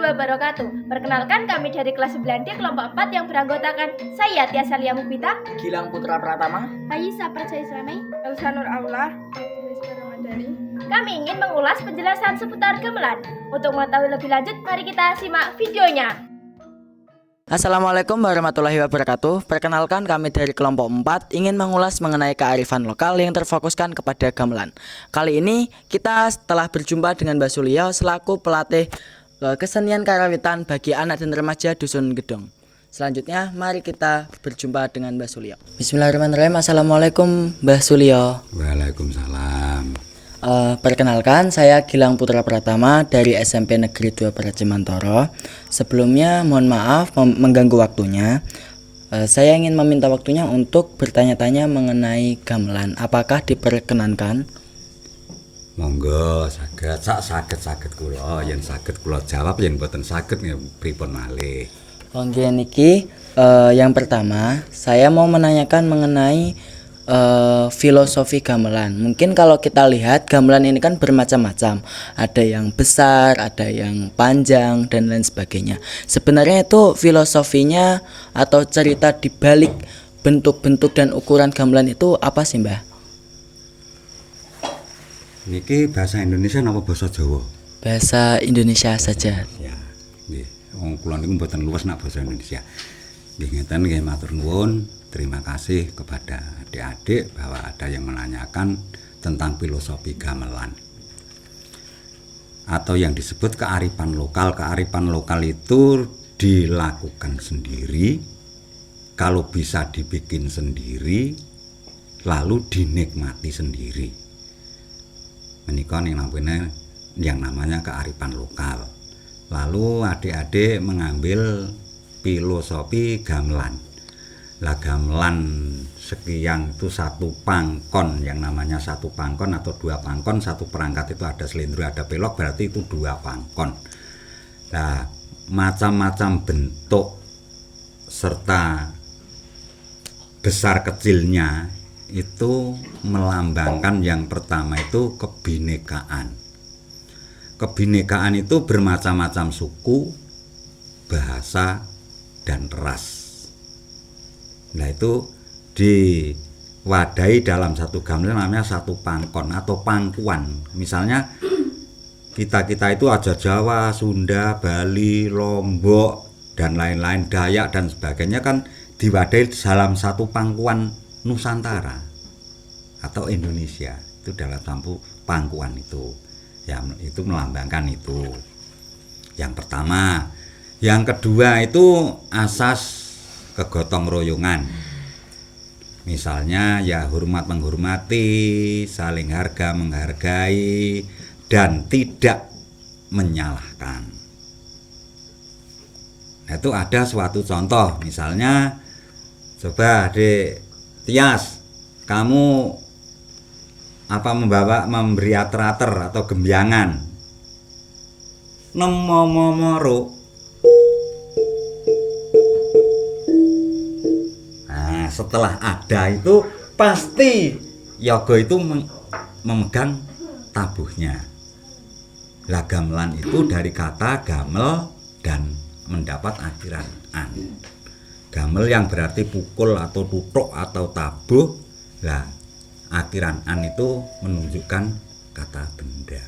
wabarakatuh. Perkenalkan kami dari kelas 9D kelompok 4 yang beranggotakan saya Tia Salia Mubita, Gilang Putra Pratama, Hayisa Percaya Islamai, Elsa Nur Aula, Ramadhani. Kami ingin mengulas penjelasan seputar gamelan. Untuk mengetahui lebih lanjut, mari kita simak videonya. Assalamualaikum warahmatullahi wabarakatuh. Perkenalkan kami dari kelompok 4 ingin mengulas mengenai kearifan lokal yang terfokuskan kepada gamelan. Kali ini kita telah berjumpa dengan Mbak Sulio selaku pelatih kesenian karawitan bagi anak dan remaja Dusun Gedong. Selanjutnya mari kita berjumpa dengan Mbak Sulio. Bismillahirrahmanirrahim. Assalamualaikum Mbak Sulio. Waalaikumsalam. Perkenalkan, saya Gilang Putra Pratama dari SMP Negeri 2 Paracimantoro. Sebelumnya mohon maaf mengganggu waktunya. Saya ingin meminta waktunya untuk bertanya-tanya mengenai gamelan. Apakah diperkenankan? Monggo, saged kula, yen saged kula jawab, yen boten saged pripun malih. Oke niki, yang pertama saya mau menanyakan mengenai filosofi gamelan. Mungkin kalau kita lihat gamelan ini kan bermacam-macam. Ada yang besar, ada yang panjang dan lain sebagainya. Sebenarnya itu filosofinya atau cerita di balik bentuk-bentuk dan ukuran gamelan itu apa sih, Mbah? Niki bahasa Indonesia napa bahasa Jawa? Bahasa Indonesia saja. Ya, nggih. Wong kula niku mboten luwes nak bahasa Indonesia. Nggih ngeten nggih matur nuwun. Terima kasih kepada adik-adik bahwa ada yang menanyakan tentang filosofi gamelan atau yang disebut kearifan lokal. Kearifan lokal itu dilakukan sendiri, kalau bisa dibikin sendiri, lalu dinikmati sendiri. Menika yang namanya kearifan lokal. Lalu adik-adik mengambil filosofi gamelan. Lah gamelan sekian itu satu pangkon, yang namanya satu pangkon atau dua pangkon, satu perangkat itu ada selindro ada pelok, berarti itu dua pangkon. Nah macam-macam bentuk serta besar kecilnya itu melambangkan yang pertama itu kebinekaan. Kebinekaan itu bermacam-macam suku, bahasa, dan ras. Nah itu diwadahi dalam satu gamelan namanya satu pangkon atau pangkuan. Misalnya kita itu aja Jawa, Sunda, Bali, Lombok dan lain-lain, Dayak dan sebagainya kan diwadahi dalam satu pangkuan Nusantara atau Indonesia. Itu dalam satu pangkuan itu. Ya itu melambangkan itu. Yang pertama, yang kedua itu asas kegotong royongan. Misalnya ya hormat menghormati, saling harga menghargai, dan tidak menyalahkan. Nah, itu ada suatu contoh. Misalnya coba Dek Tias, kamu memberi ater-ater atau gembiangan. Nemomomoro. Setelah ada itu pasti yogo itu memegang tabuhnya. Lah gamelan itu dari kata gamel dan mendapat akhiran an. Gamel yang berarti pukul atau tutuk atau tabuh. Lah akhiran an itu menunjukkan kata benda.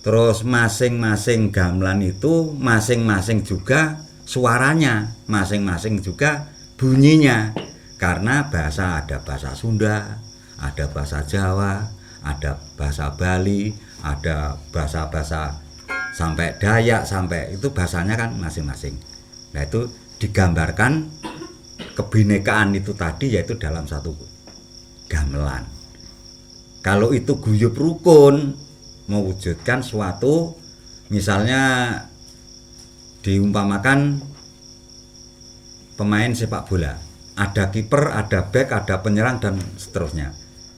Terus masing-masing gamelan itu masing-masing juga suaranya, masing-masing juga bunyinya. Karena ada bahasa Sunda, ada bahasa Jawa, ada bahasa Bali, ada bahasa-bahasa sampai Dayak, sampai itu bahasanya kan masing-masing. Nah itu digambarkan kebinekaan itu tadi yaitu dalam satu gamelan. Kalau itu guyub rukun mewujudkan suatu, misalnya diumpamakan pemain sepak bola, ada kiper, ada bek, ada penyerang dan seterusnya.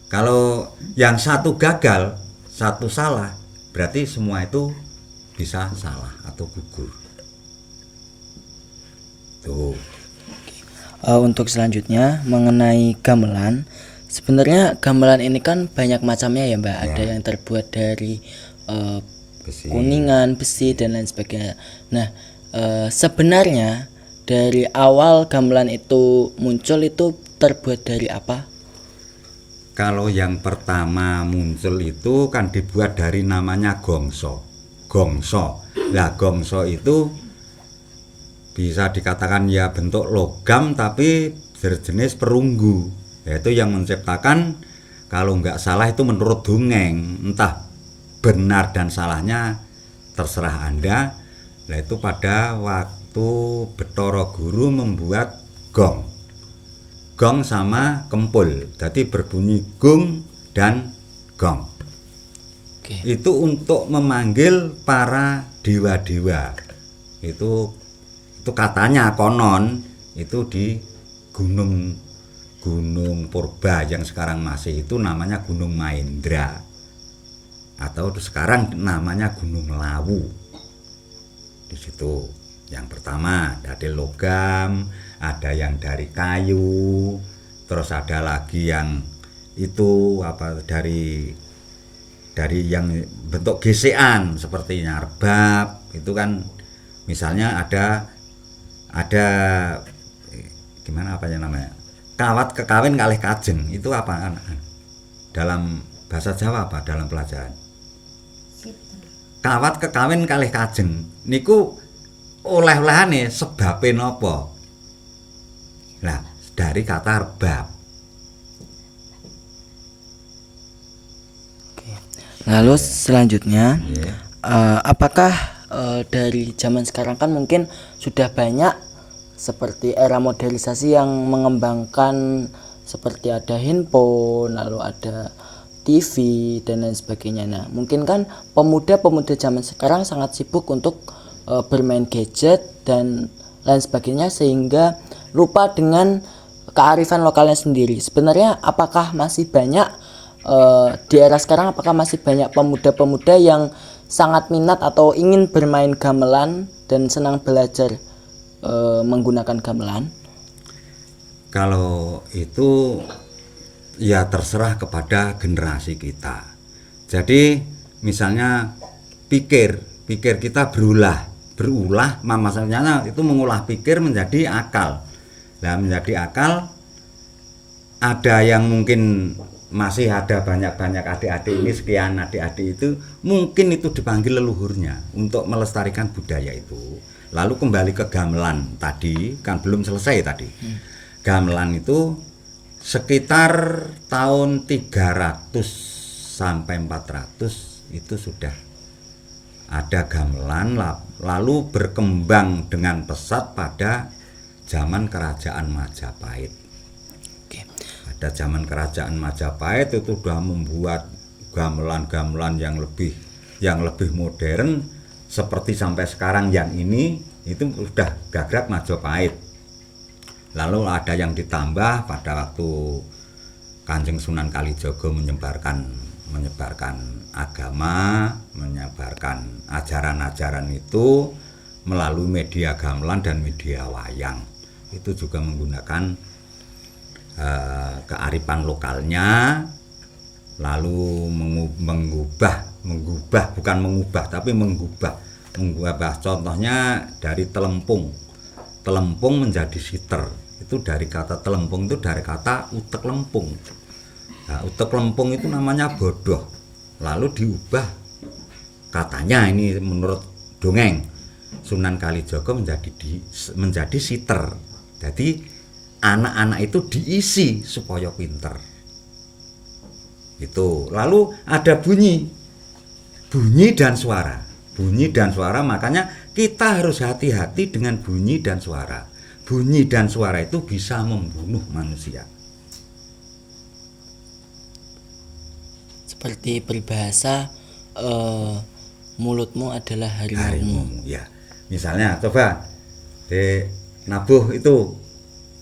Kalau yang satu gagal, satu salah, berarti semua itu bisa salah atau gugur. Tuh. Untuk selanjutnya mengenai gamelan, sebenarnya gamelan ini kan banyak macamnya ya Mbak. Ya. Ada yang terbuat dari besi. kuningan, besi dan lain sebagainya. Nah, sebenarnya dari awal gamelan itu muncul itu terbuat dari apa? Kalau yang pertama muncul itu kan dibuat dari namanya gongso. Gongso. Lah gongso itu bisa dikatakan ya bentuk logam tapi berjenis perunggu. Yaitu yang menciptakan, kalau nggak salah itu menurut dongeng, entah benar dan salahnya terserah Anda. Nah itu pada waktu Bathara Guru membuat gong sama kempul, jadi berbunyi gung dan gong. Oke. Itu untuk memanggil para dewa-dewa. Itu katanya konon itu di gunung Purba yang sekarang masih itu namanya Gunung Mahendra, atau sekarang namanya Gunung Lawu. Di situ yang pertama dari logam, ada yang dari kayu, terus ada lagi yang itu dari yang bentuk gesekan seperti nyarbab. Itu kan misalnya ada gimana apa ya namanya, kawat kekawin kalih kajeng, itu apa dalam bahasa Jawa, apa dalam pelajaran? Kawat kekawin kalih kajeng niku oleh-olehane sebabe napa? Nah, dari kata rebab. Lalu selanjutnya, Yeah. apakah dari zaman sekarang kan mungkin sudah banyak seperti era modernisasi yang mengembangkan, seperti ada handphone, lalu ada TV dan lain sebagainya. Nah, mungkin kan pemuda-pemuda zaman sekarang sangat sibuk untuk bermain gadget dan lain sebagainya sehingga lupa dengan kearifan lokalnya sendiri. Sebenarnya apakah masih banyak di era sekarang, apakah masih banyak pemuda-pemuda yang sangat minat atau ingin bermain gamelan dan senang belajar menggunakan gamelan? Kalau itu ya terserah kepada generasi kita. Jadi misalnya pikir kita berulah, maksudnya itu mengolah pikir menjadi akal. Nah, menjadi akal, ada yang mungkin masih ada banyak adik-adik ini, sekian adik-adik itu mungkin itu dipanggil leluhurnya untuk melestarikan budaya itu. Lalu kembali ke gamelan tadi, kan belum selesai tadi. Gamelan itu sekitar tahun 300 sampai 400 itu sudah ada gamelan, lalu berkembang dengan pesat pada zaman Kerajaan Majapahit. Oke. Pada zaman Kerajaan Majapahit itu sudah membuat gamelan-gamelan yang lebih modern, seperti sampai sekarang yang ini itu sudah gagrag Majapahit. Lalu ada yang ditambah pada waktu Kanjeng Sunan Kalijaga menyebarkan agama, menyebarkan ajaran-ajaran itu melalui media gamelan dan media wayang. Itu juga menggunakan kearifan lokalnya, lalu mengubah contohnya dari telempung menjadi siter. Itu dari kata telempung itu dari kata utek lempung. Nah, utek lempung itu namanya bodoh, lalu diubah, katanya ini menurut dongeng Sunan Kalijaga menjadi siter. Jadi anak-anak itu diisi supaya pinter. Itu lalu ada bunyi dan suara, makanya kita harus hati-hati dengan bunyi dan suara. Bunyi dan suara itu bisa membunuh manusia. Seperti peribahasa mulutmu adalah harimaumu. Ya, misalnya coba di nabuh itu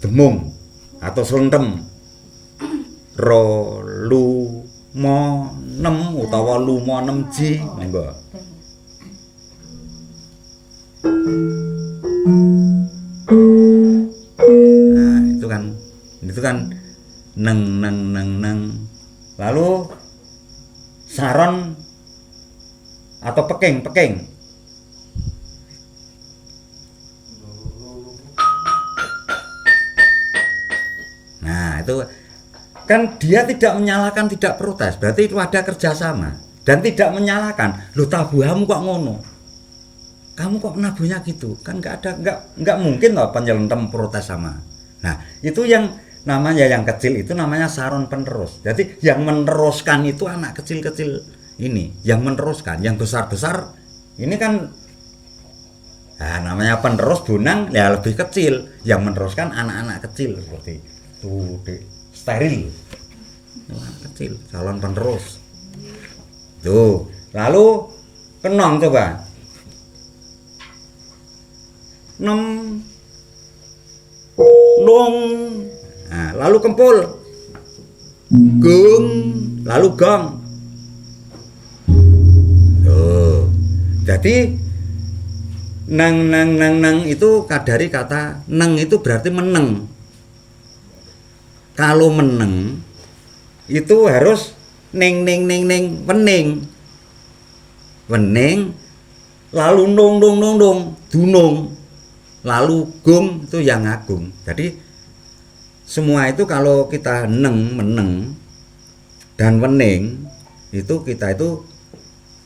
demung atau selentem, ro lu mo nem utawa lu mo nem ji, monggo. Nah, itu kan neng. Lalu saron atau peking. Nah, itu kan dia tidak menyalahkan, tidak protes, berarti itu ada kerjasama dan tidak menyalahkan. Lu tabuhamu kok ngono, kamu kok nabuhnya gitu, kan nggak mungkin loh penyelentem protes sama. Nah, itu yang namanya yang kecil itu namanya saron penerus. Jadi yang meneruskan itu anak kecil-kecil ini, yang meneruskan, yang besar-besar ini kan, nah, namanya penerus bonang ya lebih kecil, yang meneruskan anak-anak kecil seperti itu, steril, anak kecil, calon penerus. Tuh, lalu kenong coba. 6 nong. Nah, lalu kempul. Gung, lalu gong. Tuh. Jadi nang itu dari kata neng itu berarti meneng. Kalau meneng itu harus neng wening. Wening lalu nong dunung. Lalu gung itu yang agung. Jadi semua itu kalau kita meneng dan wening itu kita itu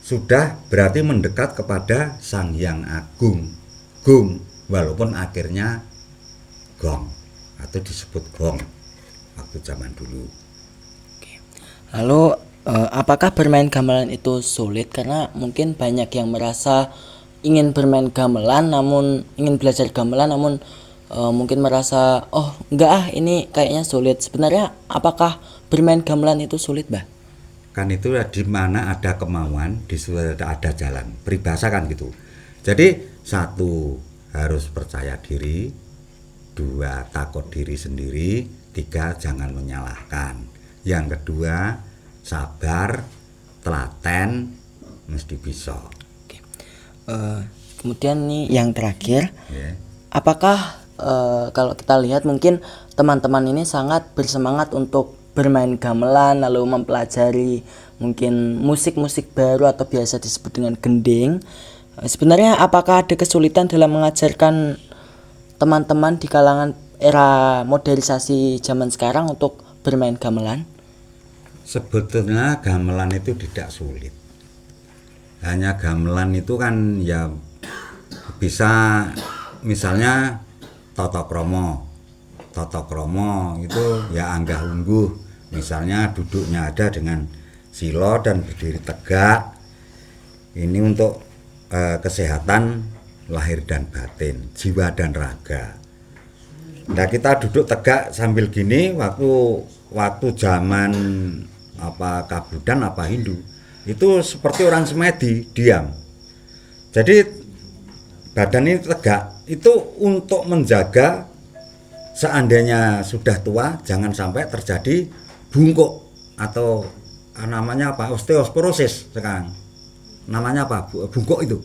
sudah berarti mendekat kepada Sang Hyang Agung, gung, walaupun akhirnya gong atau disebut gong waktu zaman dulu. Lalu apakah bermain gamelan itu sulit? Karena mungkin banyak yang merasa ingin bermain gamelan namun ingin belajar gamelan namun mungkin merasa oh enggak ini kayaknya sulit. Sebenarnya apakah bermain gamelan itu sulit, Mbah? Kan itu di mana ada kemauan, di situ ada jalan. Peribahasa kan gitu. Jadi satu harus percaya diri, dua takut diri sendiri, tiga jangan menyalahkan. Yang kedua sabar, telaten, mesti bisa. Kemudian nih yang terakhir, Yeah. apakah kalau kita lihat mungkin teman-teman ini sangat bersemangat untuk bermain gamelan lalu mempelajari mungkin musik-musik baru atau biasa disebut dengan gending. Sebenarnya apakah ada kesulitan dalam mengajarkan teman-teman di kalangan era modernisasi zaman sekarang untuk bermain gamelan? Sebetulnya gamelan itu tidak sulit. Hanya gamelan itu kan ya bisa misalnya toto kromo itu ya anggah ungguh, misalnya duduknya ada dengan silo dan berdiri tegak. Ini untuk kesehatan lahir dan batin, jiwa dan raga. Nah, kita duduk tegak sambil gini waktu zaman Kabudan Hindu itu seperti orang semedi, diam. Jadi badan ini tegak itu untuk menjaga seandainya sudah tua jangan sampai terjadi bungkuk atau namanya osteoporosis sekarang. Namanya bungkuk itu.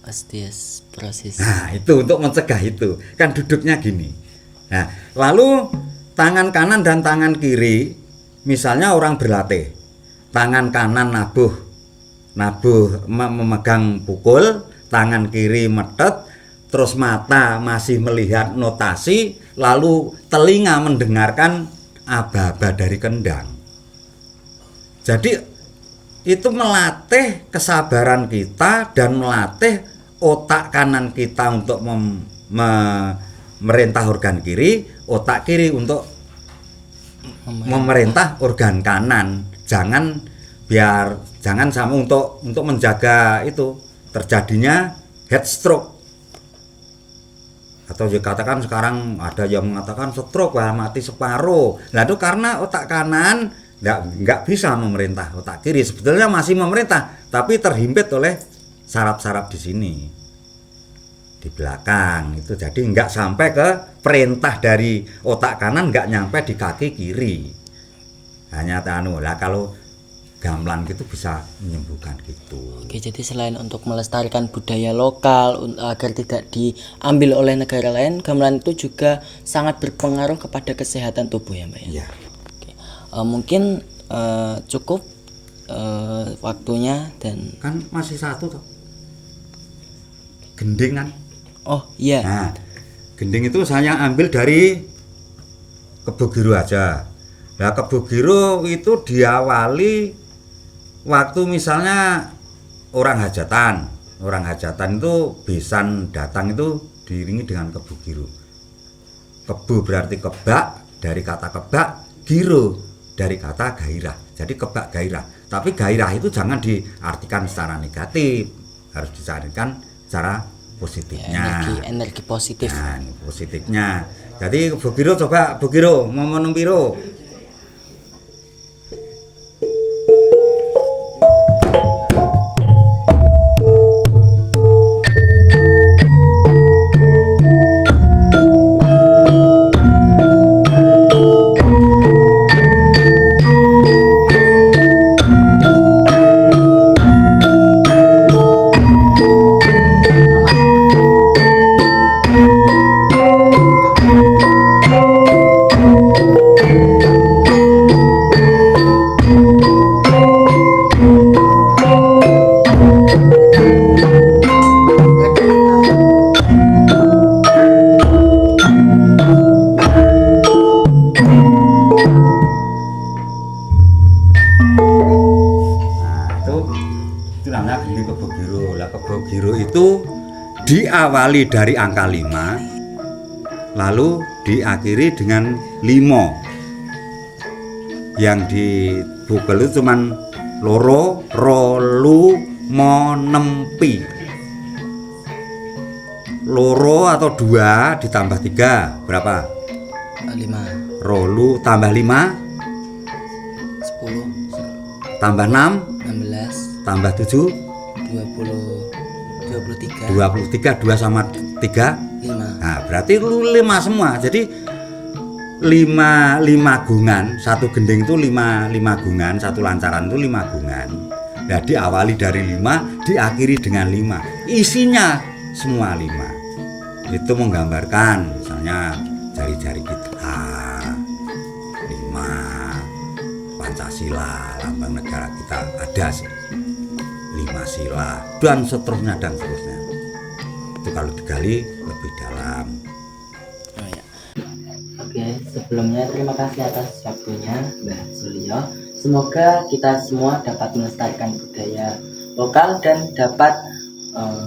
Osteoporosis. Nah, itu untuk mencegah itu. Kan duduknya gini. Nah, lalu tangan kanan dan tangan kiri misalnya orang berlatih. Tangan kanan nabuh memegang pukul, tangan kiri metet, terus mata masih melihat notasi, lalu telinga mendengarkan aba-aba dari kendang. Jadi itu melatih kesabaran kita dan melatih otak kanan kita untuk memerintah organ kiri, otak kiri untuk memerintah organ kanan. Jangan sama untuk menjaga itu terjadinya head stroke, atau dikatakan sekarang ada yang mengatakan stroke, wah mati separuh. Nah itu karena otak kanan nggak bisa memerintah otak kiri. Sebetulnya masih memerintah tapi terhimpit oleh saraf-saraf di sini di belakang itu, jadi nggak sampai ke perintah dari otak kanan, nggak nyampe di kaki kiri. Hanya lah kalau gamelan gitu bisa menyembuhkan gitu. Oke, jadi selain untuk melestarikan budaya lokal agar tidak diambil oleh negara lain, gamelan itu juga sangat berpengaruh kepada kesehatan tubuh ya, Mbak ya. Iya. Oke. Mungkin cukup waktunya dan Kan masih satu toh. Gending kan. oh iya. Nah, gending itu saya ambil dari Kebo Giro aja. Nah, Kebo Giro itu diawali waktu misalnya orang hajatan. Orang hajatan itu besan datang itu diiringi dengan Kebo Giro. Kebo berarti kebak, dari kata kebak, giro dari kata gairah. Jadi kebak gairah. Tapi gairah itu jangan diartikan secara negatif, harus diartikan secara positifnya. Energi positif. Nah, ini positifnya. Jadi Kebo Giro coba Kebo Giro mau menung piro? Itu namanya gending Kebo Giro. Lah Kebo Giro itu diawali dari angka 5 lalu diakhiri dengan 5. Yang di Google itu cuman loro, rolu, mo, nempi. Loro atau 2 ditambah 3 berapa? 5, Rolu tambah 5 10, tambah 6 16, tambah 7 20, 23, 23, 2 sama 3. 5. Nah, berarti lu 5 semua. Jadi 5 gungan, satu gending itu 5 gungan, satu lancaran itu 5 gungan. Nah, diawali dari 5, diakhiri dengan 5. Isinya semua 5. Itu menggambarkan misalnya jari-jari kita 5, Pancasila, lambang negara kita ada 5 sila dan seterusnya. Itu kalau digali lebih dalam. Oh, ya. Oke, sebelumnya terima kasih atas waktunya Mbak Sulio. Semoga kita semua dapat melestarikan budaya lokal dan dapat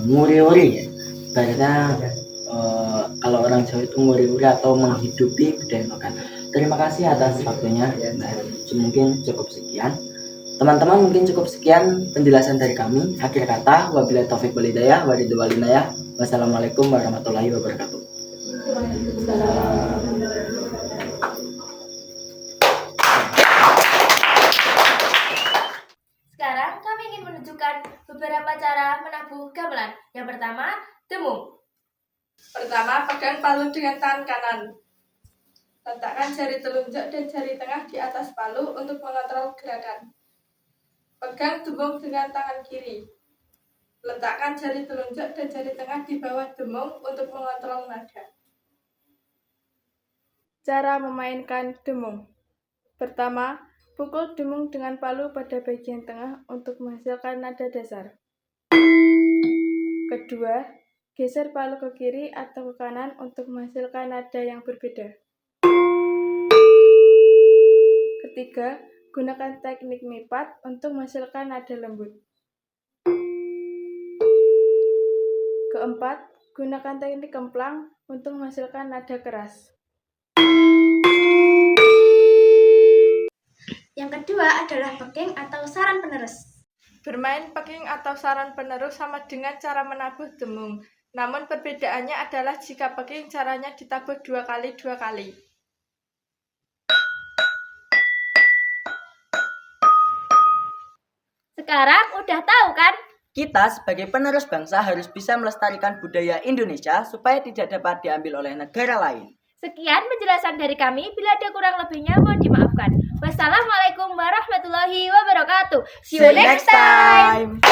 nguri-uri ya. Karena kalau orang Jawa itu nguri-uri atau menghidupi budaya lokal. Terima kasih atas waktunya Mbak. Mungkin cukup sekian. Teman-teman, mungkin cukup sekian penjelasan dari kami. Akhir kata, wabillahi taufiq wal hidayah, wa ridwanillah. Wassalamualaikum warahmatullahi wabarakatuh. Sekarang kami ingin menunjukkan beberapa cara menabuh gamelan. Yang pertama, demung. Pertama, pegang palu dengan tangan kanan. Letakkan jari telunjuk dan jari tengah di atas palu untuk mengontrol gerakan. Pegang demung dengan tangan kiri. Letakkan jari telunjuk dan jari tengah di bawah demung untuk mengontrol nada. Cara memainkan demung. Pertama, pukul demung dengan palu pada bagian tengah untuk menghasilkan nada dasar. Kedua, geser palu ke kiri atau ke kanan untuk menghasilkan nada yang berbeda. Ketiga, gunakan teknik mipat untuk menghasilkan nada lembut. Keempat, gunakan teknik kemplang untuk menghasilkan nada keras. Yang kedua adalah pekeng atau saran penerus. Bermain pekeng atau saran penerus sama dengan cara menabuh demung. Namun perbedaannya adalah jika pekeng caranya ditabuh 2 kali 2 kali. Sekarang udah tahu kan? Kita sebagai penerus bangsa harus bisa melestarikan budaya Indonesia supaya tidak dapat diambil oleh negara lain. Sekian penjelasan dari kami. Bila ada kurang lebihnya mohon dimaafkan. Wassalamualaikum warahmatullahi wabarakatuh. See you next time.